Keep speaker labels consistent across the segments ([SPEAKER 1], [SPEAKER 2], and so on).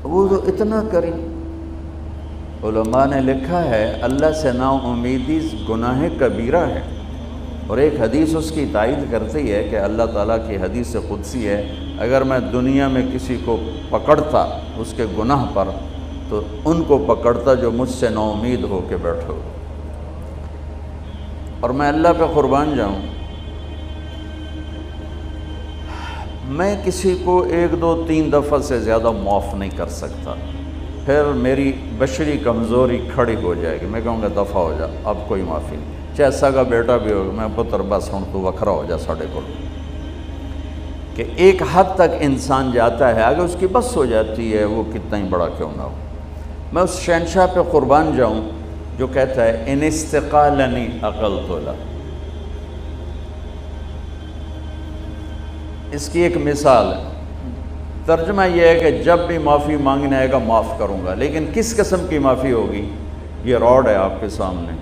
[SPEAKER 1] وہ تو اتنا کری. علماء نے لکھا ہے اللہ سے نا امیدی گناہ کبیرہ ہے، اور ایک حدیث اس کی تائید کرتی ہے کہ اللہ تعالیٰ کی حدیث قدسی ہے، اگر میں دنیا میں کسی کو پکڑتا اس کے گناہ پر تو ان کو پکڑتا جو مجھ سے نا امید ہو کے بیٹھو. اور میں اللہ پہ قربان جاؤں، میں کسی کو 1 2 3 دفعہ سے زیادہ معاف نہیں کر سکتا، پھر میری بشری کمزوری کھڑی ہو جائے گی. میں کہوں گا دفع ہو جا، اب کوئی معافی نہیں. چاہے سگا بیٹا بھی ہوگا، میں پتر بس ہوں تو وکھرا ہو جا ساڑھے کو. کہ ایک حد تک انسان جاتا ہے، اگر اس کی بس ہو جاتی ہے وہ کتنا ہی بڑا کیوں نہ ہو. میں اس شہنشاہ پہ قربان جاؤں جو کہتا ہے ان استقالنی عقلت له. اس کی ایک مثال ہے، ترجمہ یہ ہے کہ جب بھی معافی مانگنے آئے گا معاف کروں گا، لیکن کس قسم کی معافی ہوگی؟ یہ راڈ ہے آپ کے سامنے،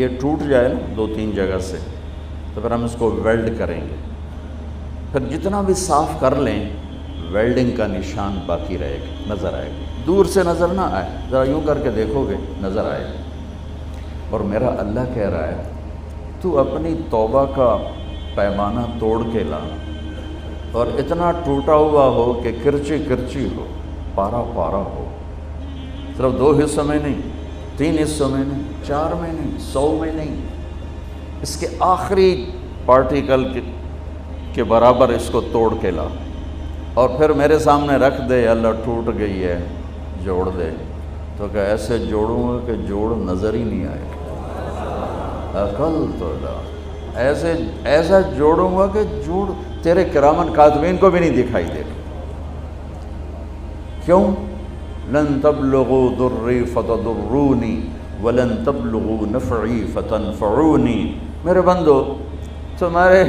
[SPEAKER 1] یہ ٹوٹ جائے نا 2 3 جگہ سے تو پھر ہم اس کو ویلڈ کریں گے. پھر جتنا بھی صاف کر لیں ویلڈنگ کا نشان باقی رہے گا، نظر آئے گا. دور سے نظر نہ آئے، ذرا یوں کر کے دیکھو گے نظر آئے گا. اور میرا اللہ کہہ رہا ہے تو اپنی توبہ کا پیمانہ توڑ کے لا، اور اتنا ٹوٹا ہوا ہو کہ کرچی کرچی ہو، پارا پارا ہو. صرف 2 حصوں میں نہیں، 3 حصوں میں نہیں، 4 میں نہیں، 100 میں نہیں، اس کے آخری پارٹیکل کے برابر اس کو توڑ کے لا، اور پھر میرے سامنے رکھ دے. اللہ ٹوٹ گئی ہے، جوڑ دے. تو کہ ایسے جوڑوں گا کہ جوڑ نظر ہی نہیں آئے گا. عقل تو ایسا جوڑوں گا کہ جوڑ تیرے کرامن کاتبین کو بھی نہیں دکھائی دے گا. کیوں؟ لن تبلغوا ضری فتضرونی ولن تبلغوا نفعی فتنفعونی. میرے بندو تمہارے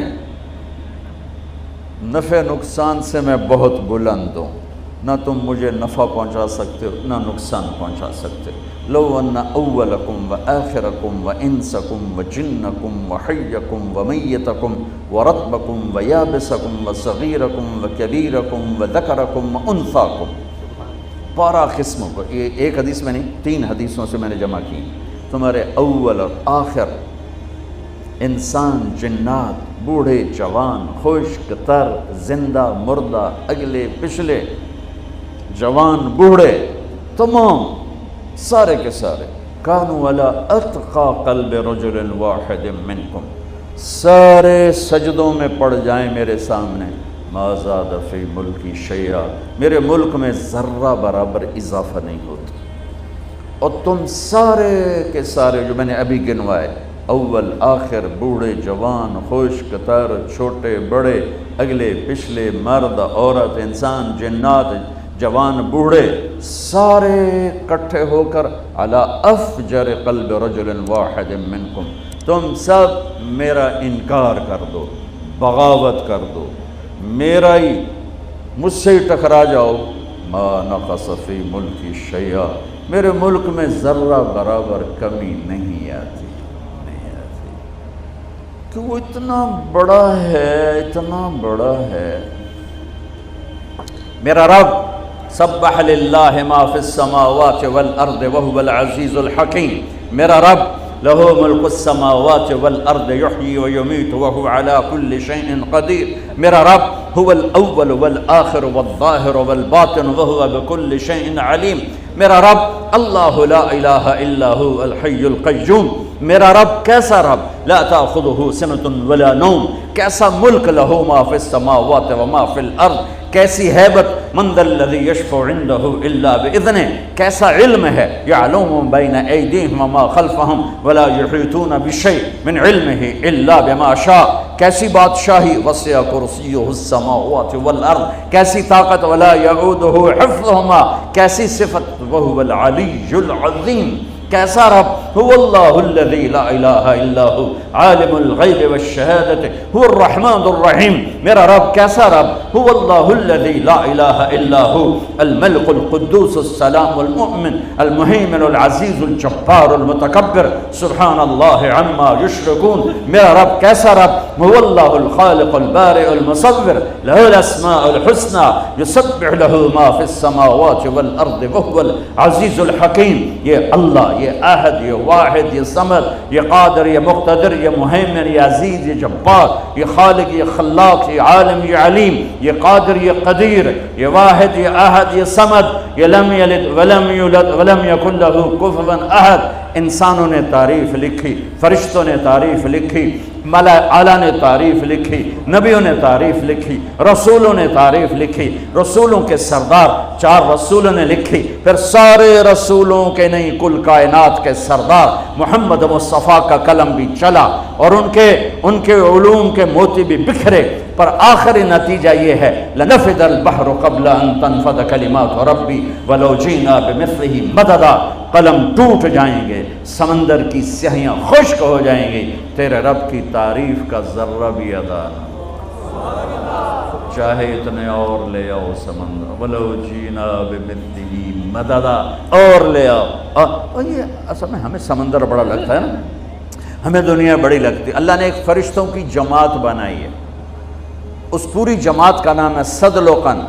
[SPEAKER 1] نفع نقصان سے میں بہت بلند ہوں، نہ تم مجھے نفع پہنچا سکتے ہو نہ نقصان پہنچا سکتے. لو ان اولکم و آخرکم و انسکم و جنکم و حیکم و میتکم و رطبکم و یابسکم و صغیرکم و کبیرکم و ذکرکم و انثاکم. 12 قسموں کو، یہ ایک حدیث میں نہیں 3 حدیثوں سے میں نے جمع کی. تمہارے اول اور آخر، انسان، جنات، بوڑھے جوان، خشک تر، زندہ مردہ، اگلے پچھلے، جوان بوڑھے، تمام سارے کے سارے کانوا علی اتقى قلب رجل واحد منکم، سارے سجدوں میں پڑ جائیں میرے سامنے. ما زاد فی ملکی شیئا، میرے ملک میں ذرہ برابر اضافہ نہیں ہوتا. اور تم سارے کے سارے جو میں نے ابھی گنوائے، اول آخر، بوڑھے جوان، خشک تر، چھوٹے بڑے، اگلے پچھلے، مرد عورت، انسان جنات، جوان بوڑھے، سارے اکٹھے ہو کر علی افجر قلب رجل واحد منکم، تم سب میرا انکار کر دو، بغاوت کر دو، میرا ہی، مجھ سے ہی ٹکرا جاؤ. ما نقص فی ملکی شیئا، میرے ملک میں ذرہ برابر کمی نہیں آتی. کہ وہ اتنا بڑا ہے، اتنا بڑا ہے. میرا رب سبح للہ ما فی السماوات والارض وهو العزیز الحکیم. میرا رب لہ ملک السماوات والارض یحیی ویمیت وهو علی کل شیء قدیر. میرا رب هو الاول والآخر والظاہر والباطن وهو بكل شیء علیم. میرا رب اللہ لا الہ الا هو الحی القیوم. میرا رب کیسا رب؟ لا تأخذه سنة ولا نوم. کیسا ملک لہ ما فی السماوات وما فی الارض. کیسی ہیبت، من ذا الذی یشفع عنده الا باذنہ. کیسا علم ہے، یعلم بین ایدیہم وما خلفہم ولا یحیطون بشیء من علمہ الا بما شاء. کیسی بادشاہی، وسع کرسیہ السماوات والارض. کیسی طاقت، ولا یعودہ حفظہما. کیسی صفت، وہو العلی العظیم. کیسا رب؟ هو اللہ الذی لا الہ الا هو عالم الغیب والشہادت هو الرحمن الرحیم. میرا رب کیسا رب؟ هو اللہ الذی لا الہ الا هو الملک القدوس السلام المؤمن المہیمن العزیز الجبار المتکبر سبحان اللہ عما یشرکون. میرا رب کیسا رب؟ هو اللہ الخالق البارئ المصور له الاسماء الحسنى یسبح له ما فی السماوات والارض وهو العزیز الحکیم. یہ اللہ، یہ احد، یہ واحد، یہ صمد، یہ قادر، یہ مقتدر، یہ مہیمن، یہ عزیز، یہ جبار، یہ خالق، یہ خلاق، یہ عالم، یہ علیم، یہ قادر، یہ قدیر، یہ واحد، یہ احد، یہ صمد، یہ لم یلد ولم یولد ولم یکن له کفوا احد. انسانوں نے تعریف لکھی، فرشتوں نے تعریف لکھی، ملائکہ اعلیٰ نے تعریف لکھی، نبیوں نے تعریف لکھی، رسولوں نے تعریف لکھی، رسولوں کے سردار 4 رسولوں نے لکھی، پھر سارے رسولوں کے نہیں کل کائنات کے سردار محمد مصطفیٰ کا قلم بھی چلا اور ان کے علوم کے موتی بھی بکھرے، پر آخری نتیجہ یہ ہے لنفد البحر قبل ان تنفد کلمات ربی ولو جینا بمثلہ مددا. قلم ٹوٹ جائیں گے، سمندر کی سیاہیاں خشک ہو جائیں گی، تیرے رب کی تعریف کا ذرہ بھی ادا نہ. چاہے اتنے اور لے آؤ سمندر، ولو جینا بمثلہ مددا، اور لے آؤ. اور یہ اصل میں ہمیں سمندر بڑا لگتا ہے نا، ہمیں دنیا بڑی لگتی ہے. اللہ نے ایک فرشتوں کی جماعت بنائی ہے، اس پوری جماعت کا نام ہے صدلقن.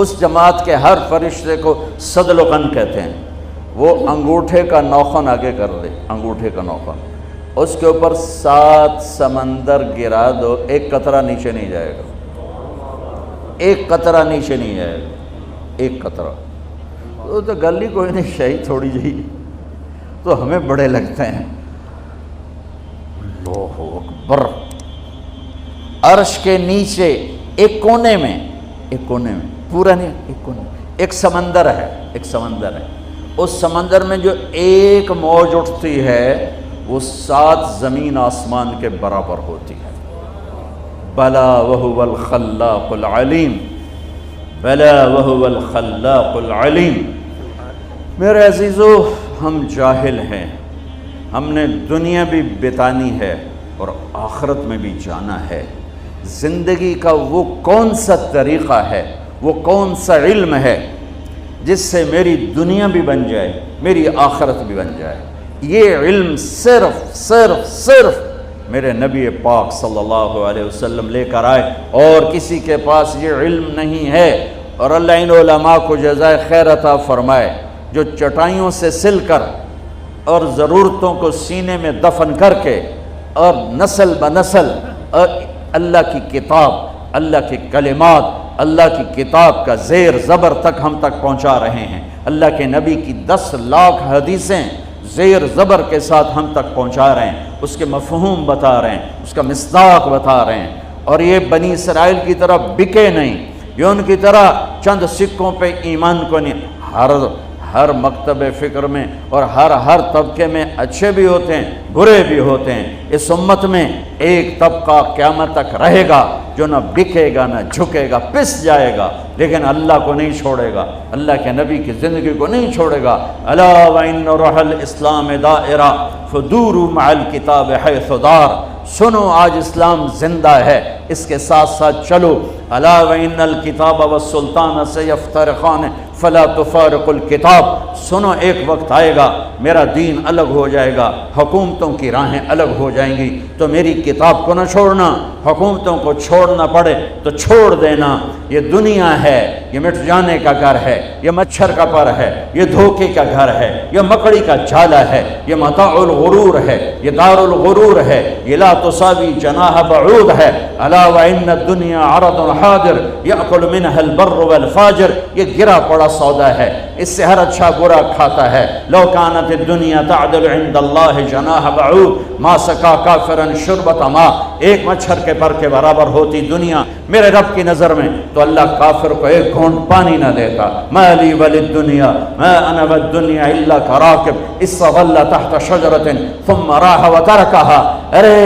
[SPEAKER 1] اس جماعت کے ہر فرشتے کو صدلقن کہتے ہیں. وہ انگوٹھے کا نوخن آگے کر دے، انگوٹھے کا نوخن، اس کے اوپر 7 سمندر گرا دو، ایک قطرہ نیچے نہیں جائے گا، ایک قطرہ نیچے نہیں جائے گا، ایک قطرہ. تو گل ہی کوئی نہیں، شہید تھوڑی جی تو ہمیں بڑے لگتے ہیں. اللہ اکبر. عرش کے نیچے ایک کونے میں پورا نہیں، ایک کونے میں ایک سمندر ہے، اس سمندر میں جو ایک موج اٹھتی ہے وہ 7 زمین آسمان کے برابر ہوتی ہے. بلا وہو الخلاق العلیم، بلا وہو الخلاق العلیم. میرے عزیزو، ہم جاہل ہیں، ہم نے دنیا بھی بتانی ہے اور آخرت میں بھی جانا ہے. زندگی کا وہ کون سا طریقہ ہے، وہ کون سا علم ہے جس سے میری دنیا بھی بن جائے، میری آخرت بھی بن جائے. یہ علم صرف میرے نبی پاک صلی اللہ علیہ وسلم لے کر آئے، اور کسی کے پاس یہ علم نہیں ہے. اور اللہ ان علماء کو جزائے خیر عطا فرمائے جو چٹائیوں سے سل کر اور ضرورتوں کو سینے میں دفن کر کے اور نسل بنسل اور اللہ کی کتاب، اللہ کی کلمات، اللہ کی کتاب کا زیر زبر تک ہم تک پہنچا رہے ہیں. اللہ کے نبی کی 10 لاکھ حدیثیں زیر زبر کے ساتھ ہم تک پہنچا رہے ہیں، اس کے مفہوم بتا رہے ہیں، اس کا مصداق بتا رہے ہیں. اور یہ بنی اسرائیل کی طرح بکے نہیں، یہ ان کی طرح چند سکوں پہ ایمان کو نہیں. ہر مکتب فکر میں اور ہر طبقے میں اچھے بھی ہوتے ہیں، برے بھی ہوتے ہیں. اس امت میں ایک طبقہ قیامت تک رہے گا جو نہ بکے گا نہ جھکے گا، پس جائے گا، لیکن اللہ کو نہیں چھوڑے گا، اللہ کے نبی کی زندگی کو نہیں چھوڑے گا. الا وان روح الاسلام دائرہ فدوروا مع الکتاب حیث دار. سنو آج اسلام زندہ ہے، اس کے ساتھ ساتھ چلو. الا وان الکتاب والسلطان سیفترقان فلا تفارق الکتاب. سنو ایک وقت آئے گا میرا دین الگ ہو جائے گا، حکومتوں کی راہیں الگ ہو جائیں گی، تو میری کتاب کو نہ چھوڑنا. حکومتوں کو چھوڑنا پڑے تو چھوڑ دینا. یہ دنیا ہے، یہ مٹ جانے کا گھر ہے، یہ مچھر کا پر ہے، یہ دھوکے کا گھر ہے، یہ مکڑی کا جالا ہے، یہ متاع الغرور ہے، یہ دار الغرور ہے، یہ لا تساوی جناح بعود ہے. الا وان الدنیا عرض حاضر یاکل منها البر والفاجر. یہ گرا پڑا سودا ہے، اس سے ہر اچھا برا کھاتا ہے. لو كانت الدنيا تعدل عند الله جناح بعوض ما سقى كافرا شربة ماء. ایک مچھر کے پر کے برابر ہوتی دنیا میرے رب کی نظر میں تو اللہ کافر کو ایک گھونٹ پانی نہ دیتا. ما لي وللدنيا ما انا والدنيا الا كراكب استظل تحت شجرة ثم راح وتركها. ارے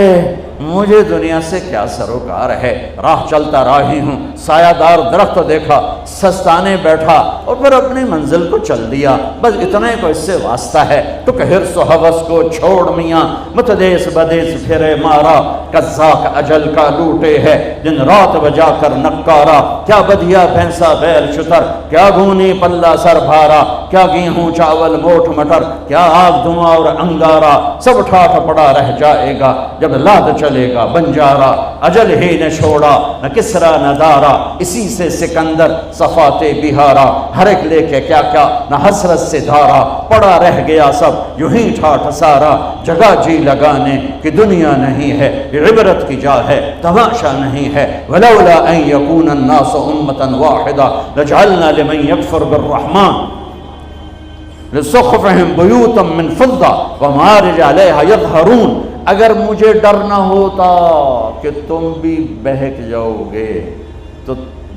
[SPEAKER 1] مجھے دنیا سے کیا سروکار ہے؟ راہ چلتا راہی ہوں، سایہ دار درخت دیکھا، سستانے بیٹھا اور پھر اپنی منزل کو چل دیا، بس اتنے کو اس سے واسطہ ہے۔ تو کہ حرص و ہوس کو چھوڑ میاں، متدیس بدیس پھرے مارا، قزاق اجل کا لوٹے ہے دن رات بجا کر نکارا۔ کیا بدھیا بھینسا بیل شتر، کیا گونی پلہ سر بھارا، کیا گیہوں چاول موٹ مٹر، کیا آگ دھواں اور انگارا، سب ٹھاٹھ پڑا رہ جائے گا جب لاد چلے گا بنجارا۔ اجل ہی نے چھوڑا نہ کسرا نہ دارا، اسی سے سکندر صفات بہارا۔ ہر ایک لے کے کیا کیا نہ حسرت سے دھارا، پڑا رہ گیا سب یوں ہی ٹھاٹھ سارا۔ جگہ جی لگانے کی دنیا نہیں ہے، یہ عبرت کی جا ہے تماشا نہیں ہے۔ ولولا ان یکون الناس امۃ واحدہ لجعلنا لمن یکفر بالرحمن لسقفہم بیوتا من فضہ ومعارج علیہا یظہرون۔ اگر مجھے ڈر نہ ہوتا کہ تم بھی بہک جاؤ گے تو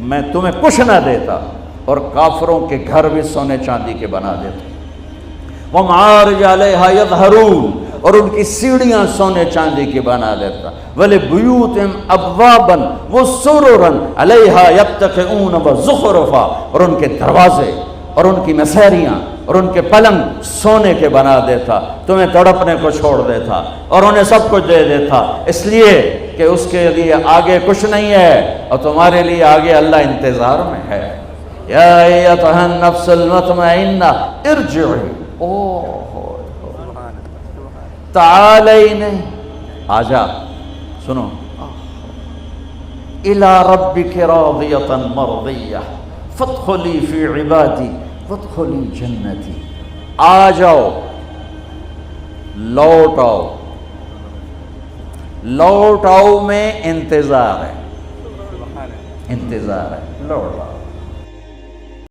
[SPEAKER 1] میں تمہیں کچھ نہ دیتا اور کافروں کے گھر بھی سونے چاندی کے بنا دیتا۔ ومعارج علیہا یظہرون، اور ان کی سیڑھیاں سونے چاندی کی بنا دیتا۔ وَلِبُيُوتِهِمْ أَبْوَابًا وَسُرُرًا عَلَيْهَا يَتَّكِئُونَ وَزُخْرُفًا، اور ان کے دروازے اور ان کی مسیریاں اور ان کے پلنگ سونے کے بنا دیتا، تمہیں تڑپنے کو چھوڑ دیتا اور انہیں سب کچھ دے دیتا، اس لیے کہ اس کے لیے آگے کچھ نہیں ہے اور تمہارے لیے آگے اللہ انتظار میں ہے۔ یا ایتھا النفس المطمئنہ ارجعی، تعالی نہیں، آجا، سنو، الی ربک راضیۃ مرضیہ فادخلی فی عبادی وادخلی جنتی۔ آ جاؤ، لوٹ آؤ، لوٹ آؤ میں انتظار ہے، انتظار ہے، لوٹ آؤ۔